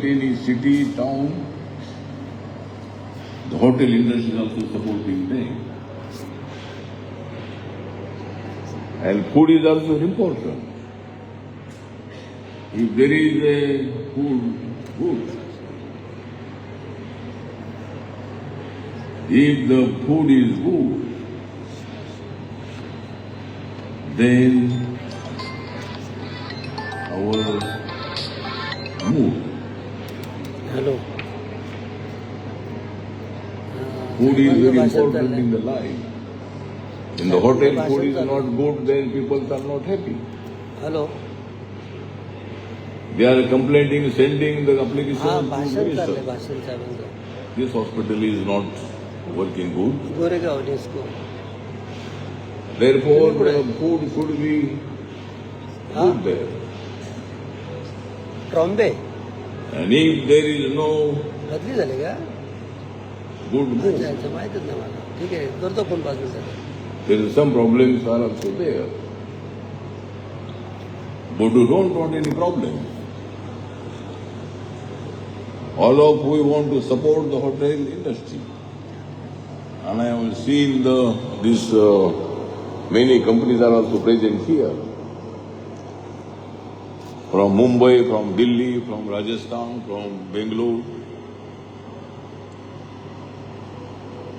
Any city, town, the hotel industry is also supporting them. And food is also important. If there is a food good, if the food is good, then our mood. Hello. Food is very important in the life. In the hotel, food is not good, then people are not happy. Hello. They are complaining, sending the application to minister. भाषण This hospital is not working good. Goregaon disco Therefore, the food should be good there. Trombay And if there is no बदली झाली का good food, अच्छा माहितच नाही मला ठीक आहे करतो फोन 5 मिनिटात there is some problems are also there. But you don't want any problem. All of we want to support the hotel industry. And I have seen many companies are also present here. From Mumbai, from Delhi, from Rajasthan, from Bangalore.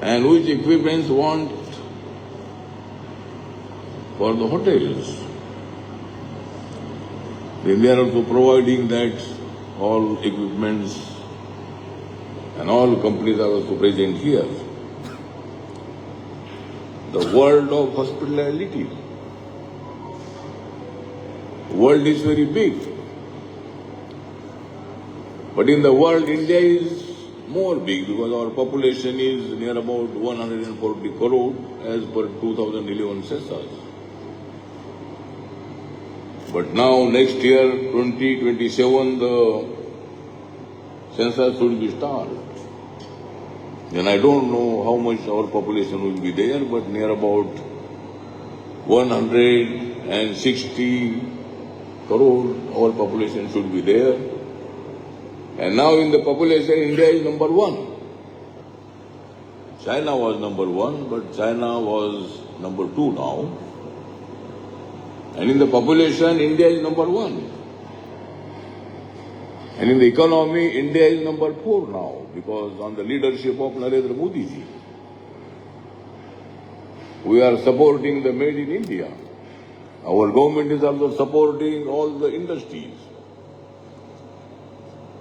And which equipments want for the hotels. Then they are also providing that all equipments and all companies are also present here. The world of hospitality. World is very big. But in the world, India is more big because our population is near about 140 crore as per 2011 census. But now next year, 2027, the census should be started. And I don't know how much our population will be there, but near about 160 crore our population should be there. And now in the population, India is number 1. China was number 1, but China was number 2 now. And in the population, India is number 1. And in the economy, India is number 4 now, because on the leadership of Narendra Modi ji, we are supporting the Made in India. Our government is also supporting all the industries.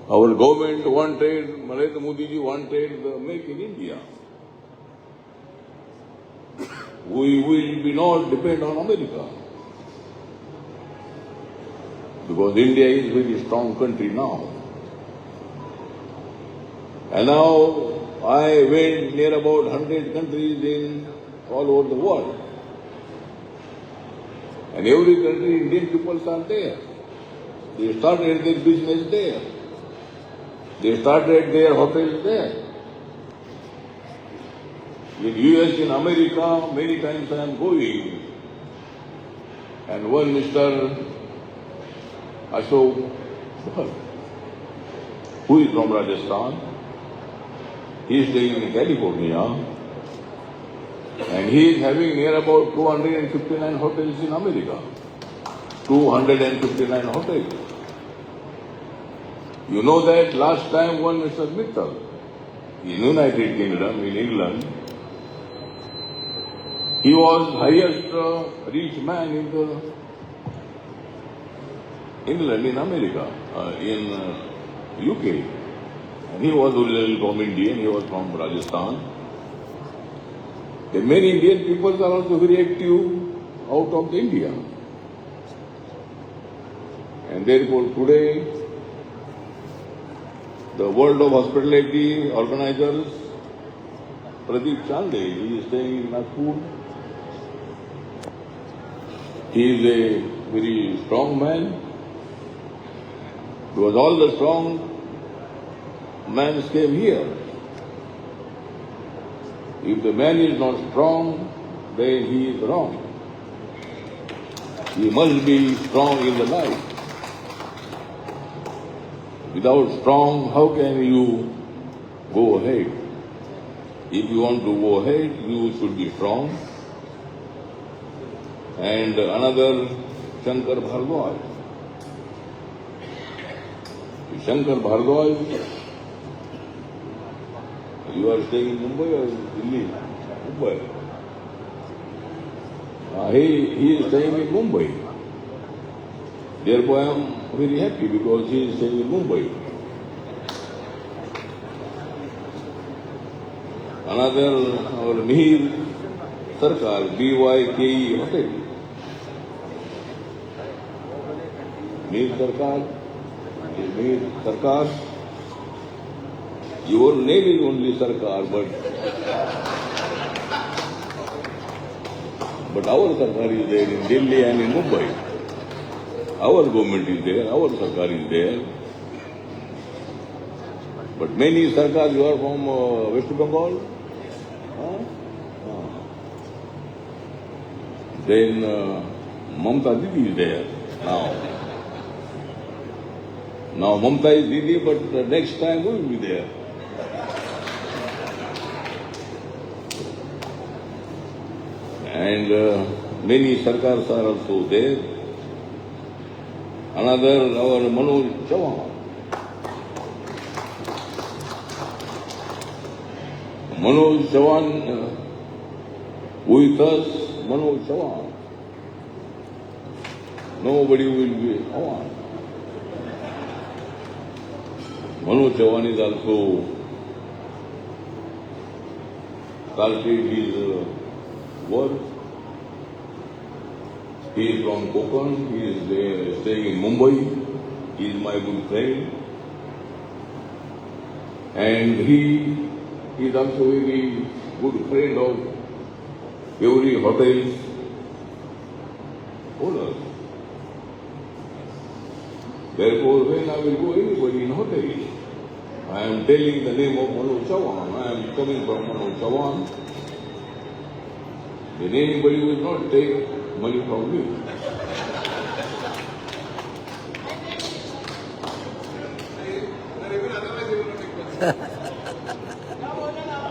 Our government wanted, Narendra Modi ji wanted the Make in India. We will be not depend on America. Because India is a very strong country now. And now I went near about 100 countries in all over the world. And every country, Indian people are there. They started their business there. They started their hotels there. In US, in America, many times I am going. And one Mr. Ashok, who is from Rajasthan, he is staying in California, and he is having near about 259 hotels in America. 259 hotels. You know that last time one Mr. Mittal, in United Kingdom, in England, he was highest rich man in the England, in America, in UK. And he was originally from India, he was from Rajasthan. The many Indian people are also very active out of India. And therefore today, the World of Hospitality organizers, Pradeep Chande, he is staying in Nagpur. He is a very strong man. Because all the strong men came here. If the man is not strong, then he is wrong. He must be strong in the life. Without strong, how can you go ahead? If you want to go ahead, you should be strong. And another, Shankar Bhardwaj. Shankar Bhardwaj, you are staying in Mumbai or Delhi? Mumbai. He is staying in Mumbai. Therefore, I am very happy because he is staying in Mumbai. Another, our Mihir Sarkar, BYKE Hotel. Mihir Sarkar, your name is only Sarkar, but our Sarkar is there in Delhi and in Mumbai. Our government is there, our Sarkar is there. But many Sarkars you are from West Bengal. Then Mamta Didi is there now. Now Mamta is Didi, but next time we will be there. And many Sarkars are also there. Another, our Manoj Chauhan. Manoj Chauhan with us, Manoj Chauhan. Nobody will be Chauhan. Manoj Chauhan is also started his work. He is from Konkan, he is staying in Mumbai, he is my good friend. And he is also a very good friend of every hotel's owner. Therefore, when I will go anybody in hotel, I am telling the name of Manoj Chauhan, I am coming from Manoj Chauhan, then anybody will not take money from me.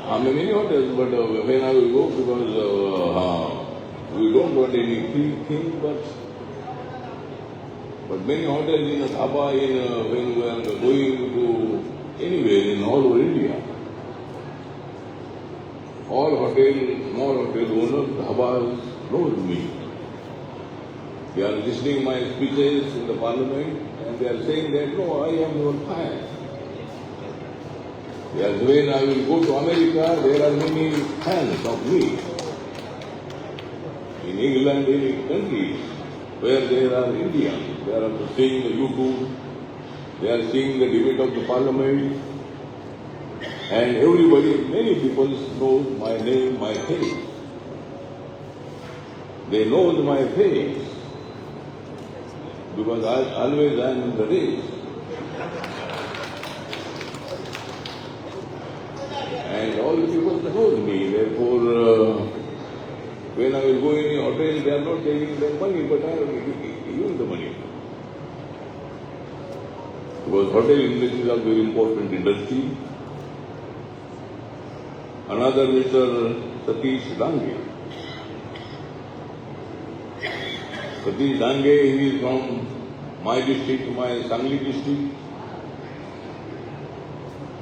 I mean, many hotels, but when I will go, because we don't want any free thing, but many hotels in Dhaba, when we are going to anywhere in all over India, all hotel, small hotel owners, Dhabas knows me. They are listening my speeches in the parliament and they are saying that, no, I am your fan. Yes, when I will go to America, there are many fans of me. In England, in countries where there are Indians, they are seeing the YouTube, they are seeing the debate of the parliament, and everybody, many people know my name, my face. They know my face because always I am in the race. And all the people know me, therefore, when I will go in a hotel, they are not taking their money, but I am giving the money. Because hotel industry is a very important industry. Another Mr. Satish Dange. Satish Dange, he is from my district, my Sangli district.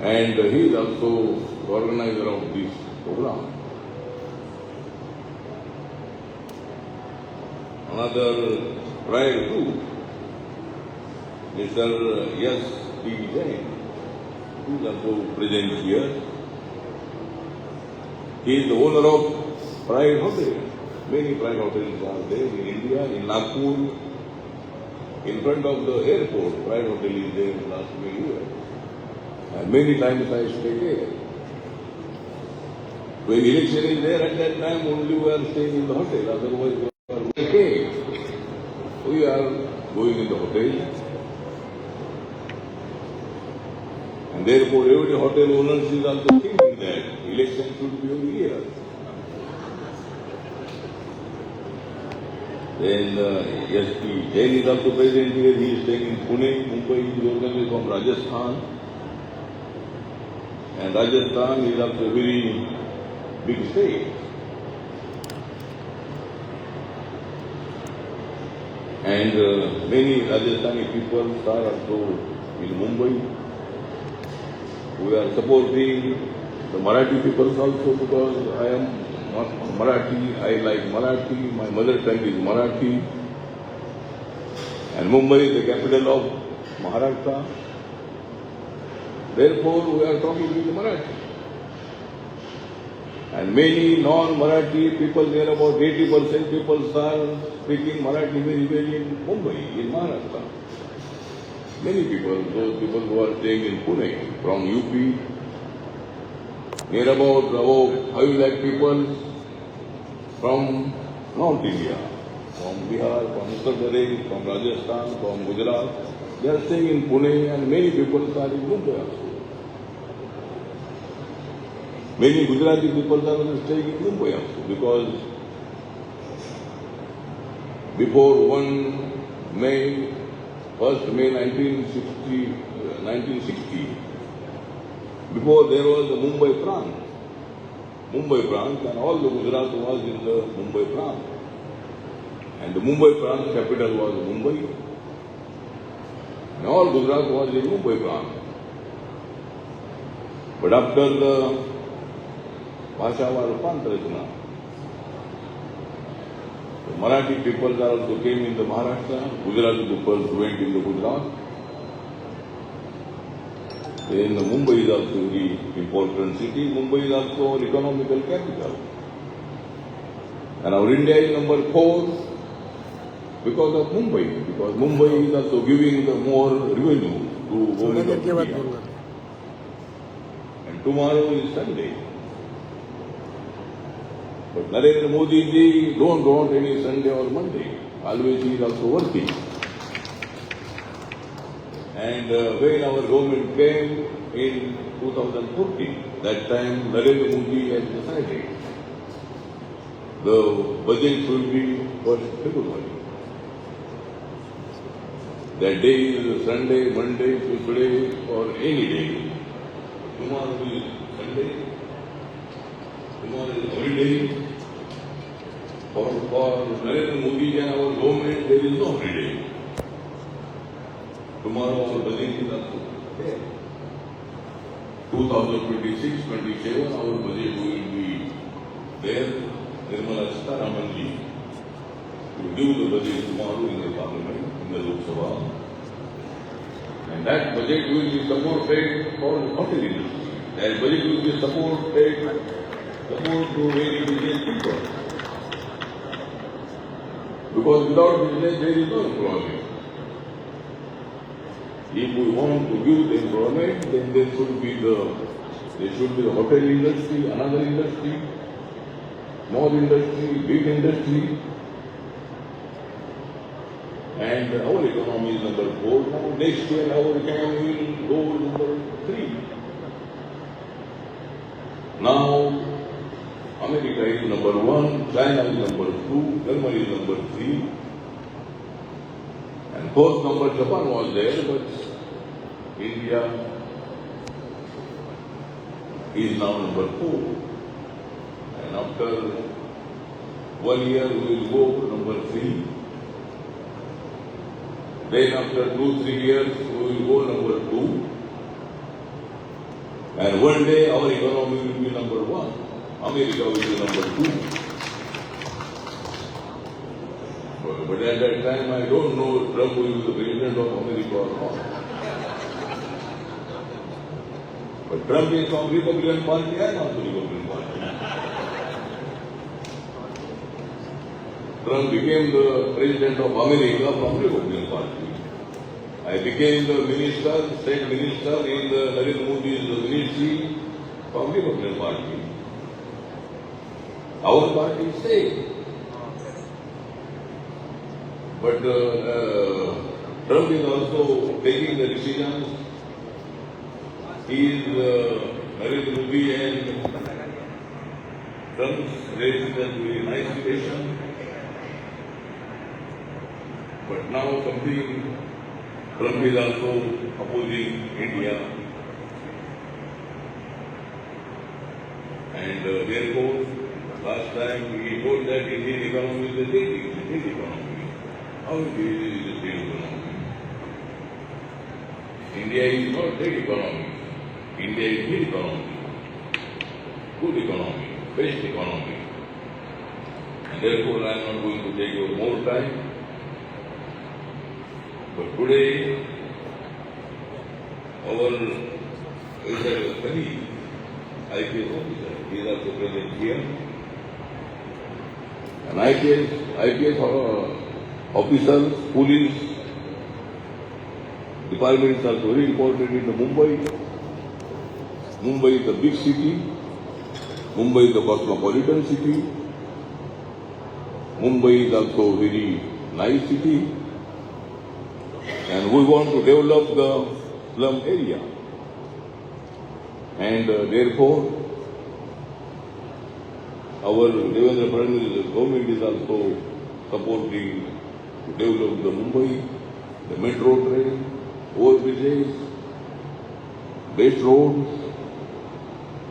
And he is also the organizer of this program. Another prior to Mr. S. D. Jain, who is also present here. He is the owner of Pride Hotel. Many Pride hotels are there in India, in Nagpur. In front of the airport, Pride Hotel is there in the last many years. And many times I stay there. When election is there, at that time only we are staying in the hotel. Otherwise we are okay. We are going in the hotel. And therefore every hotel owner is also thinking that election should be every year. Then SP Jain is also present here. He is staying in Pune. Mumbai is originally from Rajasthan. And Rajasthan is also a very big state. And many Rajasthani people are also in Mumbai. We are supporting the Marathi people also because I am not Marathi. I like Marathi. My mother tongue is Marathi. And Mumbai is the capital of Maharashtra. Therefore, we are talking with Marathi. And many non-Marathi people, there are about 80% people are speaking Marathi very well in Mumbai, in Maharashtra. Many people, those people who are staying in Pune, from UP, near about 5 lakh people from North India, from Bihar, from Uttar Pradesh, from Rajasthan, from Gujarat. They are staying in Pune and many people are in Mumbai also. Many Gujarati people are also staying in Mumbai also because before 1st May 1960, before there was the Mumbai Prant, and all the Gujarat was in the Mumbai Prant. And the Mumbai Prant capital was Mumbai. And all Gujarat was in Mumbai Prant. But after the Bhashavar Pantrajna, the Marathi people also came in the Maharashtra, Gujarati people went in the Gujarat. Then Mumbai is also a very important city. Mumbai is also an economical capital. And our India is number 4 because of Mumbai. Because Mumbai is also giving the more revenue to women of India. And tomorrow is Sunday. But Narendra Modi ji don't want any Sunday or Monday. Always he is also working. And when our government came in 2014, that time Narendra Modi has decided the budget should be 1st February. That day is Sunday, Monday, Tuesday or any day. Tomorrow is Sunday. Tomorrow is holiday. For Narendra Modi and our government, there is no holiday. Tomorrow our budget is also there. 2026-27, our budget will be there. Nirmala Sitharaman ji will give the budget tomorrow in the Parliament, in the Lok Sabha. And that budget will be supported for the hotel industry. That budget will be support to very business people. Because without business there is no employment. If we want to give the employment, then there should be the hotel industry, another industry, small industry, big industry. And our economy is number 4. Now next year our economy will go number 3. Now America is number 1, China is number 2, Germany is number 3. And fourth number Japan was there, but India is now number 4. And after 1 year we will go number 3. Then after 2-3 years we will go number 2. And one day our economy will be number 1. America will be number 2. But at that time, I don't know if Trump will be the president of America or not. But Trump is from Republican Party, I am also Republican Party. Trump became the president of America from Republican Party. I became the minister, state minister in the Narendra Modi's ministry from Republican Party. Our party is same. But Trump is also taking the decisions. He is Narendra Modi and Trump's raising a very nice relation. But now something, Trump is also opposing India. And therefore, last time he told that Indian economy is a dead economy. How it is a dead economy? India is not dead economy. India is good economy. Good economy. Best economy. And therefore I am not going to take your more time. But today, our colleague, IPS officer, he is also present here. And IPS officers, police departments are very important in the Mumbai. Mumbai is a big city. Mumbai is a cosmopolitan city. Mumbai is also a very nice city. And we want to develop the slum area. And therefore, our Devendra Fadnavis government is also supporting to develop the Mumbai, the metro train, overbridges, best roads,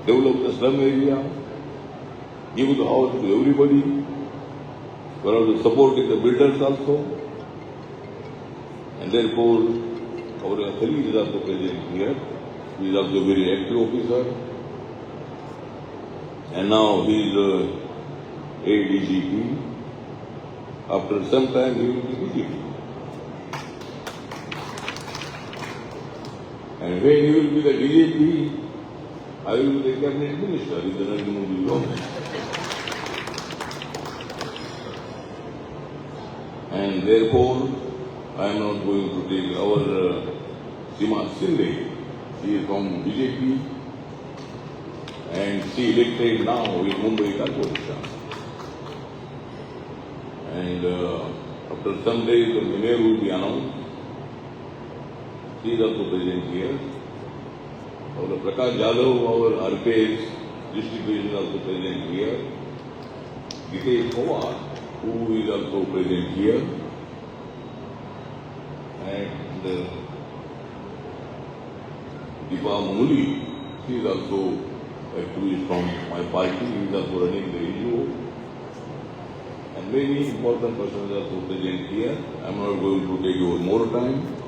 develop the slum area, give the house to everybody. We are also supporting the builders also. And therefore, our colleague is also present here. He is also a very active officer. And now he is ADGP. After some time, he will be DGP. And when he will be the DGP, I will be the cabinet minister in the Narendra Modi government. And therefore, I am not going to take our Seema Shinde. She is from BJP and she elected now in Mumbai Corporation. And after some days, the mayor will be announced. She is also present here. Our Prakash Jadhav, our RPS district is also present here. Gitesh Pawar, who is also present here. And Deepa Muli, she is also actually from my party, he is also running the NGO. And many important persons are also present here. I am not going to take over more time.